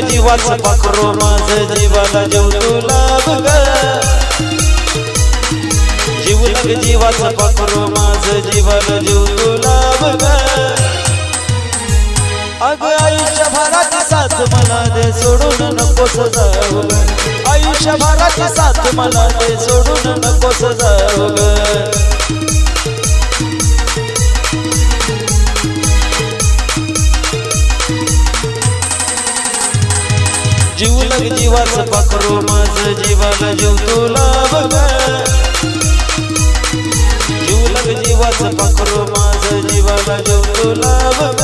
जीवाचं पाखरो माझं जीवाला जीव तुला बघ जीवलग जीवाचं पाखरो माझं जीवाला जीव तुला बघ अगं आयुष्यभराची साथ मला दे सोडून नकोस जाऊ ग आयुष्यभराची साथ मला दे सोडून नकोस जाऊ ग जीवलग जीवाचं पाखरो माझं जीवाला जीव तुला बघ जीवलग जीवाचं पाखरो माझं जीवाला जीव तुला बघ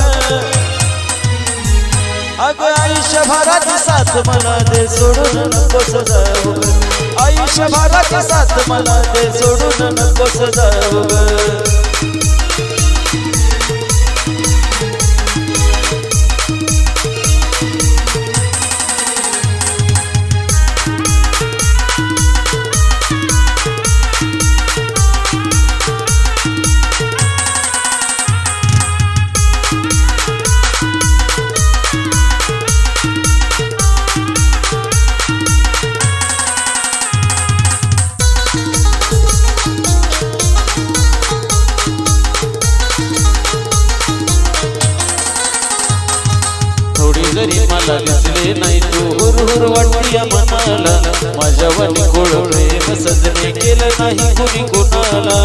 अगं आयुष्यभराची साथ मला दे सोडून नकोस जाऊ ग आयुष्यभराची साथ मला दे सोडून नकोस जाऊ ग जरी मला दिसले नाही तू हुरहुर वाटूया मनाला माझ्या वाणी गोड प्रेम सजने केलं नाही कुणी कुणाला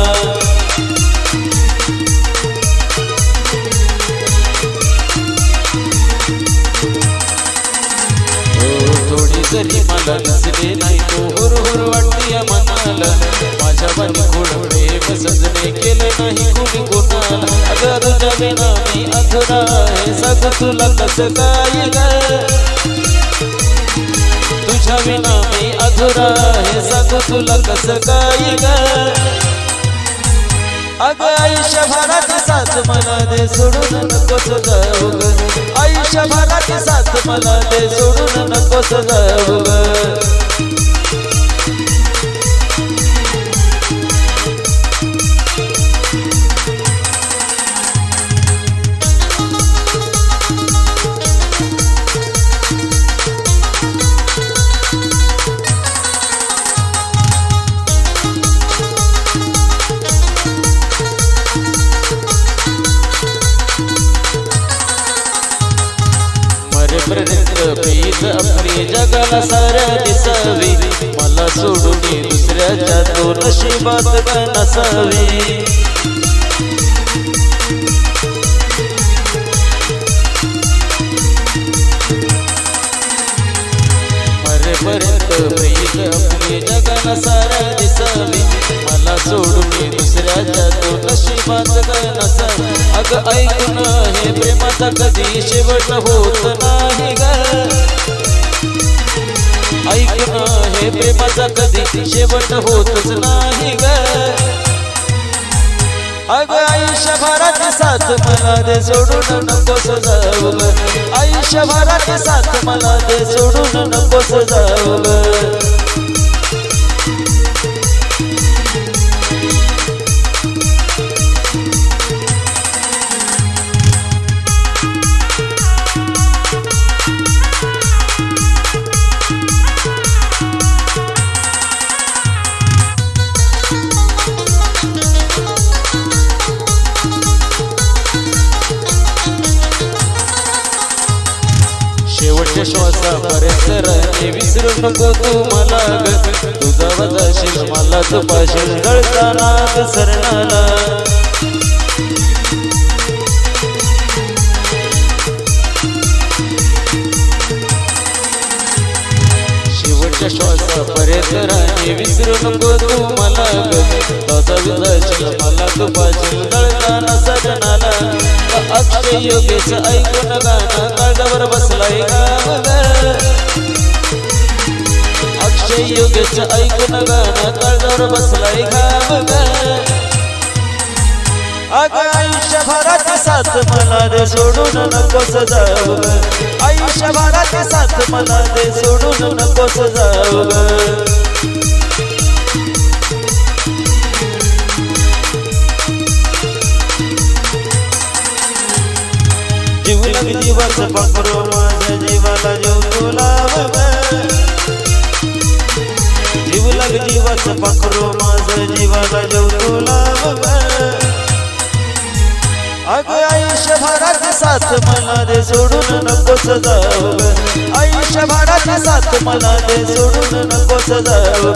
थोडी जरी मला दिसले नाही तू हुरहुर वाटूया मनाला माझ्या वाणी गोड प्रेम सजने केलं नाही कुणी कुणाला अगं तुझ्या बिना मी अधुरा आहे सांग तुला कसं काय ग तुझ्या विना मी अधुरा आहे सांग तुला कसं काय ग अगं आयुष्यभराची साथ मला दे सोडून नकोस जाऊ ग आयुष्यभराची साथ मला दे सोडून नकोस जाऊ ग प्रीत आपली जगाला साऱ्या दिसावी मला सोडून दुसऱ्याच्या तो नशिबात का नसावी मरेपर्यंत प्रीत आपली जगाला साऱ्या दिसावी मला सोडून दुसऱ्याच्या तो नशिबात का नसावी अगं ऐकून हे प्रेमाचा कधी शेवट होत नाही ग ऐकून हे प्रेमाचा कधी शेवट होतच नाही ग अगं आयुष्यभराची साथ मला दे सोडून नकोस जाऊ ग आयुष्यभराची साथ मला दे सोडून नकोस जाऊ ग शेवटच्या श्वासापर्यंत राहणे विसरू नको तू मला ग तुझा वजाशील मला तुपाशील जळताना घसरणाला शेवटच्या श्वासापर्यंत राहणे विसरू नको तू मला ग तुझा वजाशील मला तुपाशील जळताना सजनाला अक्षय योगेश ऐकून गाणं काळजावर बसलाय गाव अक्षय योगेश ऐकून गाणं काळजावर बसलाय गाव अगं आयुष्यभराची साथ मला दे सोडून नकोस जाऊ ग आयुष्यभराची साथ मला दे सोडून नकोस जाऊ ग जीव लग जीवाचं पाखरू माझ्या जीवाला जीव तुला जीव लग जीवाचं पाखरू माझ्या जीवाला जीव तुला अग आयुष्यभराची साथ मला दे सोडून नकोच जाऊ आयुष्यभराची साथ मला दे सोडून नकोच जाऊ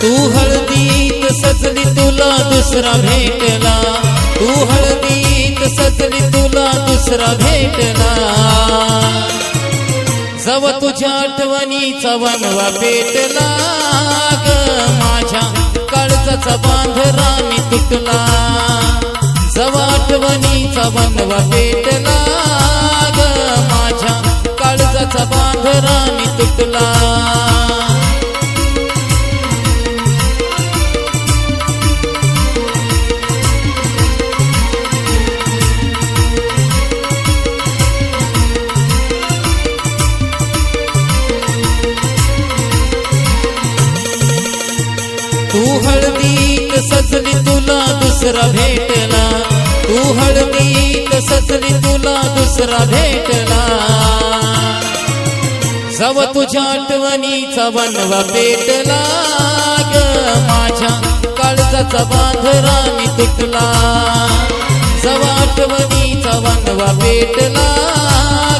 तू हळदीत सजली तुला दुसरा भेटला, तू हळदीत सजली तुला दुसरा भेटला। जव तुझ्या आठवणीचा वनवा पेटला ग माझ्या काळजाचा बांध राणी तुटला जवा आठवणीचा वनवा पेटला ग माझ्या काळजाचा बांध राणी तुटला तू हळदीत सजली तुला दुसरा भेटला तू हळदीत सजली तुला दुसरा भेटला जव तुझ्या आठवणीचा वनवा पेटला ग माझ्या काळजाचा बांध राणी तुटला जव आठवणीचा वनवा पेटला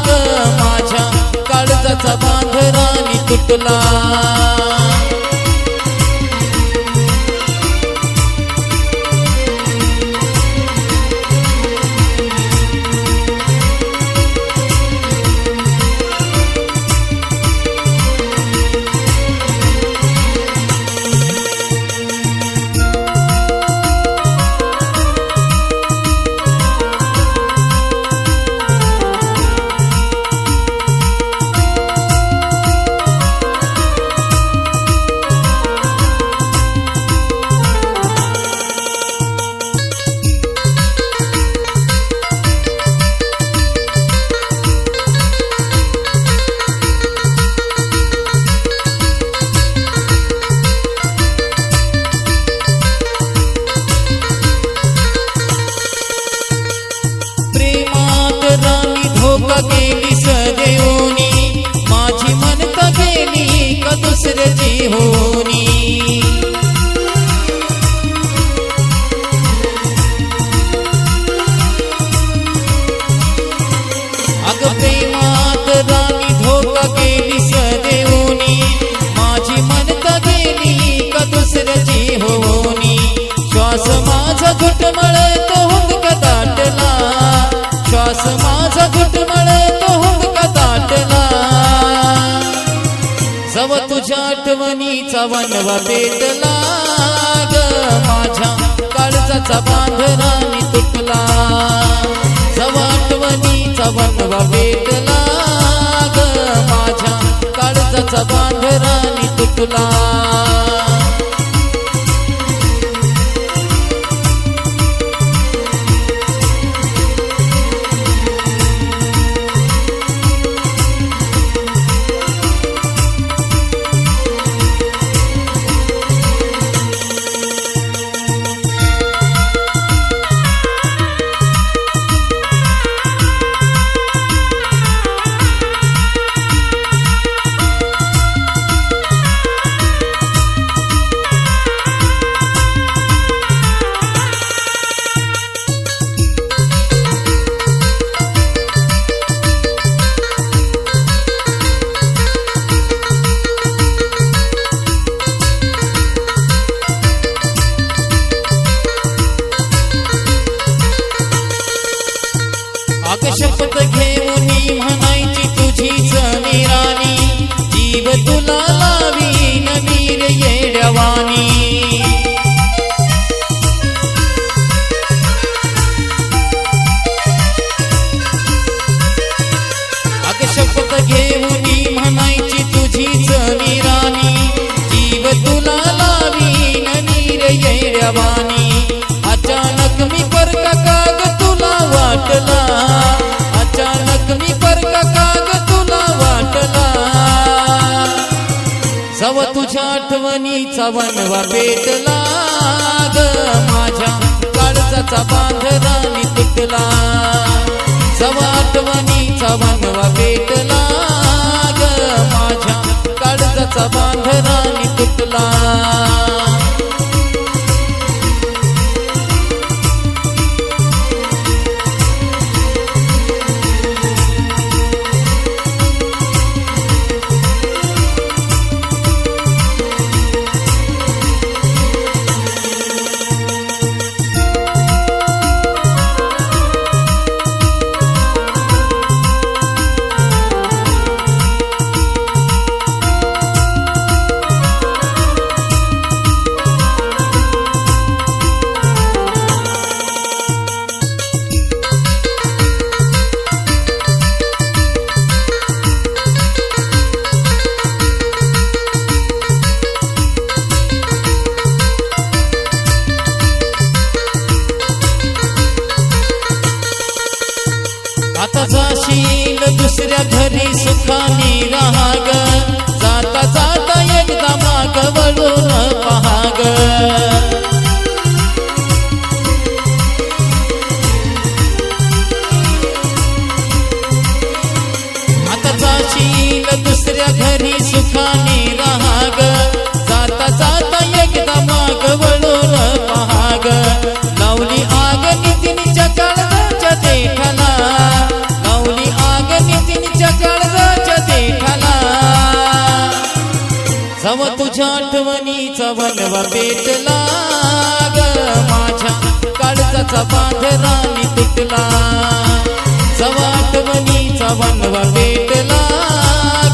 ग माझ्या काळजाचा बांध राणी तुटला गेली सदेवनी माझी मनता गेली का दुसऱ्याची होनी अग प्रेमात राणी धोका गेली सदेवनी माझी मनता गेली का दुसऱ्याची होनी श्वास माझा घुटमळ तो हुंदका दाटला श्वास माझा घुटमळ तो हुंदका दाटला जव तुझ्या आठवणीचा वनवा पेटला ग माझ्या काळजाचा बांध राणी तुटला जव आठवणीचा वनवा पेटला ग माझ्या काळजाचा बांध राणी तुटला शपथ घेऊनी म्हणायची तुझीच निराणी जीव तुला लावी नवीर येड्यावानी अग शपथ घेऊनी म्हणायची तुझीच निराणी जीव तुला लावी नवीर येड्यावानी अचानक मी परका काग तुला वाटला अचानक मी परका काग तुला वाटला जव तुझ्या आठवणीचा वनवा पेटला ग माझ्या काळजाचा बांध राणी तुटला जव आठवणीचा वनवा पेटला ग माझ्या काळजाचा बांध राणी तुटला दुसऱ्या घरी सुखाने राहा ग जाता जाता एकदा माग वळून पहा ग आता जाशील दुसऱ्या घरी सुखाने राहा ग जाता जाता एकदा माग वळून पहा ग लावली आग नितीनच्या काळजाच्या देठाला लावली आग नितीनच्या काळजाच्या देठाला जव तुझ्या आठवणीचा वनवा पेटला ग माझ्या काळजाचा बांधरानी तुटला जव आठवणीचा वनवा पेटला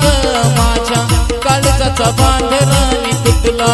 ग माझ्या काळजाचा बांधरानी तुटला